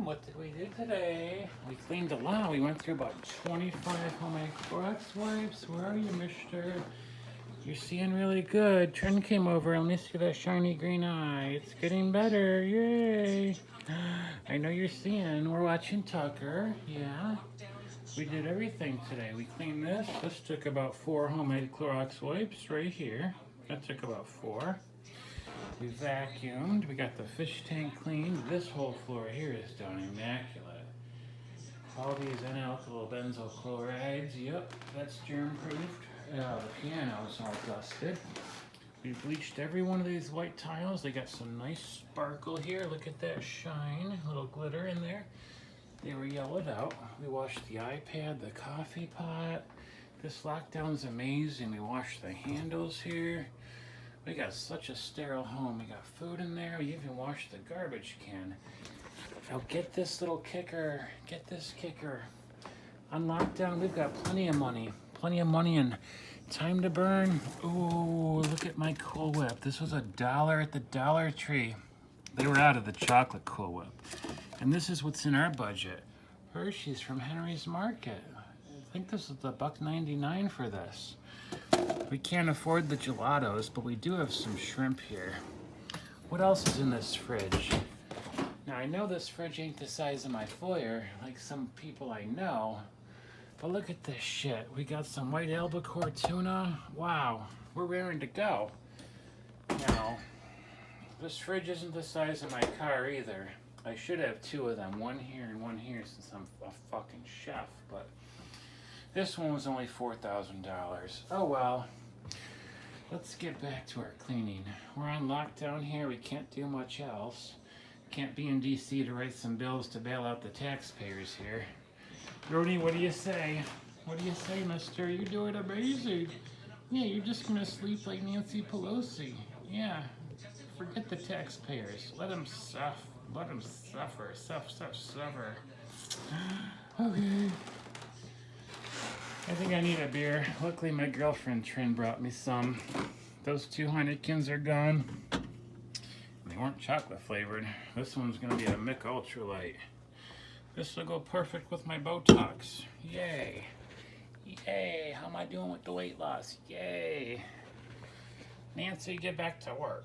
What did we do today? We cleaned a lot. We went through about 25 homemade Clorox wipes. Where are you, mister? You're seeing really good. Trent came over. Let me see that shiny green eye. It's getting better. Yay. I know you're seeing. We're watching Tucker. Yeah. We did everything today. We cleaned this. This took about 4 homemade Clorox wipes right here. That took about 4. We vacuumed. We got the fish tank cleaned. This whole floor here is done immaculate. All these N-alkyl benzyl chlorides. Yep, that's germ-proofed. The piano's all dusted. We bleached every one of these white tiles. They got some nice sparkle here. Look at that shine. A little glitter in there. They were yellowed out. We washed the iPad, the coffee pot. This lockdown's amazing. We washed the handles here. We got such a sterile home. We got food in there. We even washed the garbage can. Now get this little kicker. Get this kicker. On lockdown, we've got plenty of money. Plenty of money and time to burn. Ooh, look at my Cool Whip. This was $1 at the Dollar Tree. They were out of the chocolate Cool Whip. And this is what's in our budget. Hershey's from Henry's Market. I think this is $1.99 for this. We can't afford the gelatos, but we do have some shrimp here. What else is in this fridge? Now, I know this fridge ain't the size of my foyer, like some people I know, but look at this shit. We got some white albacore tuna. Wow, we're raring to go. Now, this fridge isn't the size of my car either. I should have 2 of them, one here and one here since I'm a fucking chef, but this one was only $4,000. Oh well. Let's get back to our cleaning. We're on lockdown here. We can't do much else. Can't be in DC to write some bills to bail out the taxpayers here. Brody, what do you say? What do you say, mister? You're doing amazing. Yeah, you're just gonna sleep like Nancy Pelosi. Yeah. Forget the taxpayers. Let them suffer. Let them suffer. Suffer. Okay. I think I need a beer. Luckily, my girlfriend Trin brought me some. Those 2 Heinekens are gone. They weren't chocolate flavored. This one's gonna be a Mick Ultralight. This will go perfect with my Botox. Yay. Yay. How am I doing with the weight loss? Yay. Nancy, get back to work.